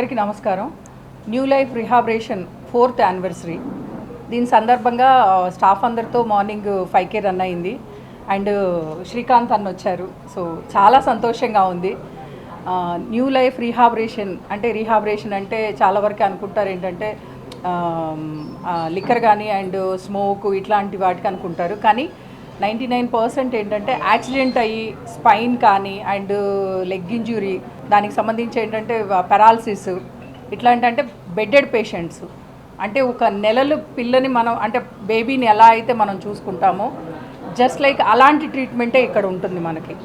అందరికీ నమస్కారం. New life rehabilitation 4th anniversary. దీని సందర్భంగా స్టాఫ్ అందరితో మార్నింగ్ 5కే రన్ అయింది. అండ్ శ్రీకాంత్ అన్న వచ్చారు. సో చాలా సంతోషంగా ఉంది. న్యూ లైఫ్ రీహాబిలిటేషన్ అంటే చాలా వరకు అనుకుంటారు ఏంటంటే లిక్కర్ కానీ అండ్ స్మోక్ ఇట్లాంటి వాటికి అనుకుంటారు. కానీ 99% ఏంటంటే యాక్సిడెంట్ అయ్యి స్పైన్ కానీ అండ్ లెగ్ ఇంజ్యూరీ దానికి సంబంధించి ఏంటంటే పెరాలసిస్ ఇట్లాంటి అంటే బెడ్డెడ్ పేషెంట్స్ అంటే ఒక నెలలు పిల్లని మనం అంటే బేబీని ఎలా అయితే మనం చూసుకుంటామో జస్ట్ లైక్ అలాంటి ట్రీట్మెంటే ఇక్కడ ఉంటుంది మనకి.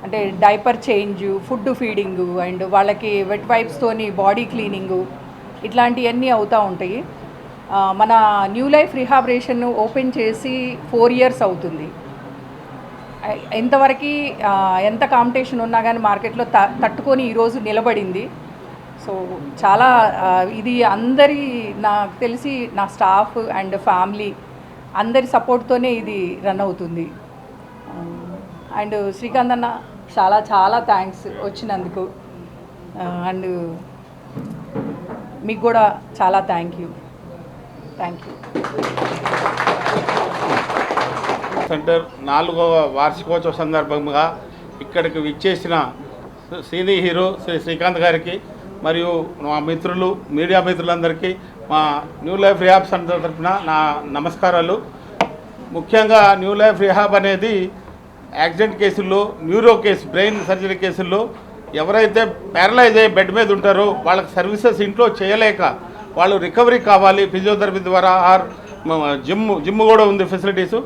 అంటే diaper change, food feeding and వాళ్ళకి వెట్ వైప్స్తోని బాడీ క్లీనింగు ఇట్లాంటివన్నీ అవుతూ ఉంటాయి. మన న్యూ లైఫ్ రిహాబిలిటేషన్ ఓపెన్ చేసి 4 years అవుతుంది. ఎంతవరకు ఎంత కాంపిటీషన్ ఉన్నా కానీ మార్కెట్లో తట్టుకొని ఈరోజు నిలబడింది. సో చాలా ఇది అందరి నాకు తెలిసి నా స్టాఫ్ అండ్ ఫ్యామిలీ అందరి సపోర్ట్తోనే ఇది రన్ అవుతుంది. అండ్ శ్రీకాంత్ అన్న చాలా చాలా థ్యాంక్స్ వచ్చినందుకు. అండ్ మీకు కూడా చాలా థ్యాంక్ యూ. సెంటర్ 4వ వార్షికోత్సవ సందర్భంగా ఇక్కడికి విచ్చేసిన సీనియర్ హీరో శ్రీకాంత్ గారికి మరియు మా మిత్రులు మీడియా మిత్రులందరికీ మా న్యూ లైఫ్ రిహాబ్ సెంటర్ తరఫున నా నమస్కారాలు. ముఖ్యంగా న్యూ లైఫ్ రిహాబ్ అనేది యాక్సిడెంట్ కేసుల్లో, న్యూరో కేసు, బ్రెయిన్ సర్జరీ కేసుల్లో ఎవరైతే ప్యారలైజ్ అయ్యే బెడ్ మీద ఉంటారో వాళ్ళకి సర్వీసెస్ ఇంట్లో చేయలేక వాళ్ళు రికవరీ కావాలి ఫిజియోథెరపీ ద్వారా ఆర్ జిమ్ కూడా ఉంది ఫెసిలిటీసు.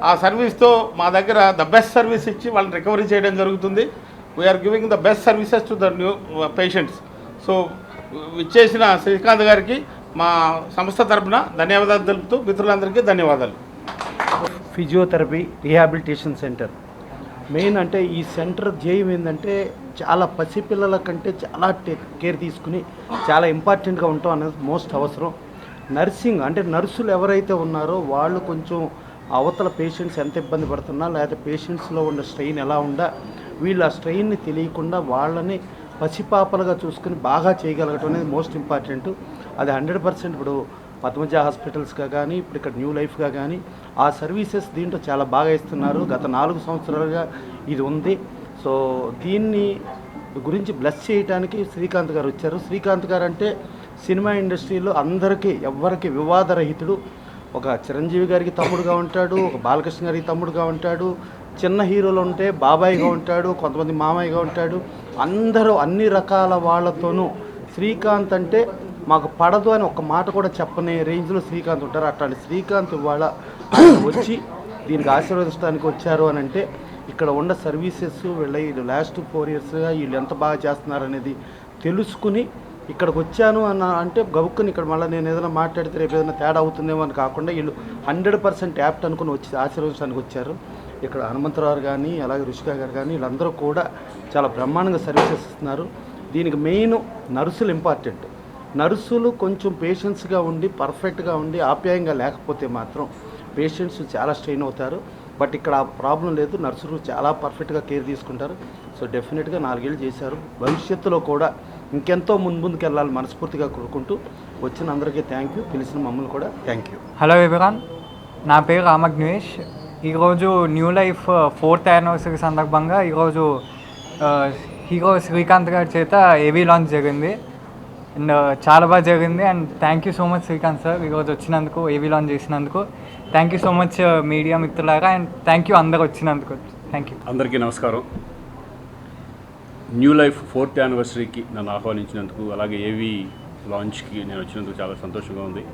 ఆ సర్వీస్తో మా దగ్గర ద బెస్ట్ సర్వీస్ ఇచ్చి వాళ్ళని రికవరీ చేయడం జరుగుతుంది. We're giving the best services to the new patients. So ఇచ్చేసిన శ్రీకాంత్ గారికి మా సంస్థ తరఫున ధన్యవాదాలు తెలుపుతూ మిత్రులందరికీ ధన్యవాదాలు. ఫిజియోథెరపీ రీహాబిలిటేషన్ సెంటర్ మెయిన్ అంటే ఈ సెంటర్ ధ్యేయం ఏంటంటే చాలా పసిపిల్లల కంటే చాలా కేర్ తీసుకుని చాలా ఇంపార్టెంట్గా ఉంటాం అనేది మోస్ట్ అవసరం. నర్సింగ్ అంటే నర్సులు ఎవరైతే ఉన్నారో వాళ్ళు కొంచెం అవతల పేషెంట్స్ ఎంత ఇబ్బంది పడుతున్నా లేకపోతే పేషెంట్స్లో ఉన్న స్ట్రెయిన్ ఎలా ఉందా వీళ్ళు ఆ స్ట్రెయిన్ని తెలియకుండా వాళ్ళని పసిపాపలుగా చూసుకుని బాగా చేయగలగటం అనేది మోస్ట్ ఇంపార్టెంట్. అది 100% ఇప్పుడు పద్మజ హాస్పిటల్స్గా కానీ ఇప్పుడు ఇక్కడ న్యూ లైఫ్గా కానీ ఆ సర్వీసెస్ దీంట్లో చాలా బాగా ఇస్తున్నారు. గత 4 సంవత్సరాలుగా ఇది ఉంది. సో దీన్ని గురించి బ్లెస్ చేయడానికి శ్రీకాంత్ గారు వచ్చారు. శ్రీకాంత్ గారు అంటే సినిమా ఇండస్ట్రీలో అందరికీ ఎవ్వరికి వివాదరహితుడు. ఒక చిరంజీవి గారికి తమ్ముడుగా ఉంటాడు, ఒక బాలకృష్ణ గారికి తమ్ముడుగా ఉంటాడు, చిన్న హీరోలు ఉంటే బాబాయిగా ఉంటాడు, కొంతమంది మామయ్యగా ఉంటాడు. అందరూ అన్ని రకాల వాళ్ళతోనూ శ్రీకాంత్ అంటే మాకు పడదు అని ఒక మాట కూడా చెప్పనే రేంజ్లో శ్రీకాంత్ ఉంటారు. అట్లాంటి శ్రీకాంత్ ఇవాళ వచ్చి దీనికి ఆశీర్వదించడానికి వచ్చారు అని అంటే ఇక్కడ ఉన్న సర్వీసెస్ వీళ్ళు లాస్ట్ 4 yearsగా వీళ్ళు ఎంత బాగా చేస్తున్నారనేది తెలుసుకుని ఇక్కడికి వచ్చాను అన్న అంటే గబుక్కుని ఇక్కడ మళ్ళీ నేను ఏదైనా మాట్లాడితే రేపు ఏదైనా తేడా అవుతుందేమో అని కాకుండా వీళ్ళు 100% యాప్ట్ అనుకుని వచ్చి ఆశీర్వదించడానికి వచ్చారు. ఇక్కడ హనుమంతరావు కానీ అలాగే రుషిక గారు కానీ వీళ్ళందరూ కూడా చాలా బ్రహ్మాండంగా సర్వీసెస్ ఇస్తున్నారు. దీనికి మెయిన్ నర్సులు ఇంపార్టెంట్. నర్సులు కొంచెం పేషెన్స్గా ఉండి పర్ఫెక్ట్గా ఉండి ఆప్యాయంగా లేకపోతే మాత్రం పేషెంట్స్ చాలా స్ట్రెయిన్ అవుతారు. బట్ ఇక్కడ ఆ ప్రాబ్లం లేదు. నర్సులు చాలా పర్ఫెక్ట్గా కేర్ తీసుకుంటారు. సో డెఫినెట్గా 4 ఏళ్ళు చేశారు. భవిష్యత్తులో కూడా ఇంకెంతో ముందుకు వెళ్ళాలి మనస్ఫూర్తిగా కోరుకుంటూ వచ్చిన అందరికీ థ్యాంక్ యూ. పిలిచిన మమ్మల్ని కూడా థ్యాంక్ యూ. హలో ఎవ్రీవన్, నా పేరు రామగ్నేష్. ఈరోజు న్యూ లైఫ్ 4th యానివర్సరీ సందర్భంగా ఈరోజు హీరో శ్రీకాంత్ గారి చేత ఏవీ లాంచ్ జరిగింది. అండ్ చాలా బాగా జరిగింది. And thank you so much Srikanth sir ఈరోజు వచ్చినందుకు, ఏవీ లాంచ్ చేసినందుకు. Thank you so much media మిత్రులారా. అండ్ థ్యాంక్ యూ అందరు వచ్చినందుకు. Thank you. అందరికీ నమస్కారం. న్యూ లైఫ్ 4th యానివర్సరీకి నన్ను ఆహ్వానించినందుకు, అలాగే ఏవీ లాంచ్కి నేను వచ్చినందుకు చాలా సంతోషంగా ఉంది.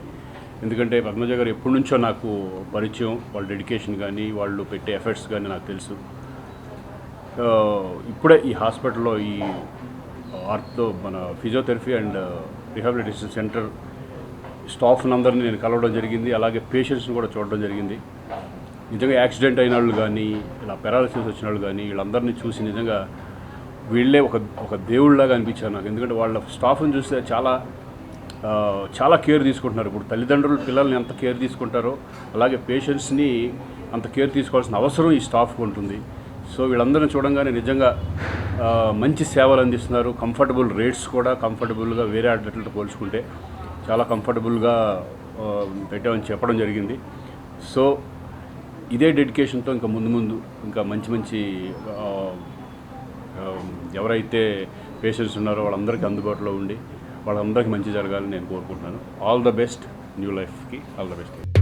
ఎందుకంటే పద్మజ గారు ఎప్పటి నుంచో నాకు పరిచయం, వాళ్ళ డెడికేషన్ కానీ వాళ్ళు పెట్టే ఎఫర్ట్స్ కానీ నాకు తెలుసు. ఇప్పుడే ఈ హాస్పిటల్లో ఈ ఆర్త్లో మన ఫిజియోథెరపీ అండ్ రిహాబిలిటేషన్ సెంటర్ స్టాఫ్ని అందరినీ నేను కలవడం జరిగింది. అలాగే పేషెంట్స్ని కూడా చూడడం జరిగింది. నిజంగా యాక్సిడెంట్ అయిన వాళ్ళు కానీ ఇలా పెరాలసిస్ వచ్చిన వాళ్ళు కానీ వీళ్ళందరినీ చూసి నిజంగా వీళ్ళే ఒక దేవుళ్ళలాగా అనిపించారు నాకు. ఎందుకంటే వాళ్ళ స్టాఫ్ని చూస్తే చాలా కేర్ తీసుకుంటున్నారు. ఇప్పుడు తల్లిదండ్రులు పిల్లల్ని ఎంత కేర్ తీసుకుంటారో అలాగే పేషెంట్స్ని అంత కేర్ తీసుకోవాల్సిన అవసరం ఈ స్టాఫ్కి ఉంటుంది. సో వీళ్ళందరినీ చూడంగానే నిజంగా మంచి సేవలు అందిస్తున్నారు. కంఫర్టబుల్ రేట్స్ కూడా కంఫర్టబుల్గా వేరే అట్లతో పోల్చుకుంటే చాలా కంఫర్టబుల్గా పెట్టామని చెప్పడం జరిగింది. సో ఇదే డెడికేషన్తో ఇంకా ముందు ఇంకా మంచి ఎవరైతే పేషెంట్స్ ఉన్నారో వాళ్ళందరికీ అందుబాటులో ఉండి వాళ్ళందరికీ మంచి జరగాలని నేను కోరుకుంటున్నాను. ఆల్ ద బెస్ట్, న్యూ లైఫ్కి ఆల్ ద బెస్ట్.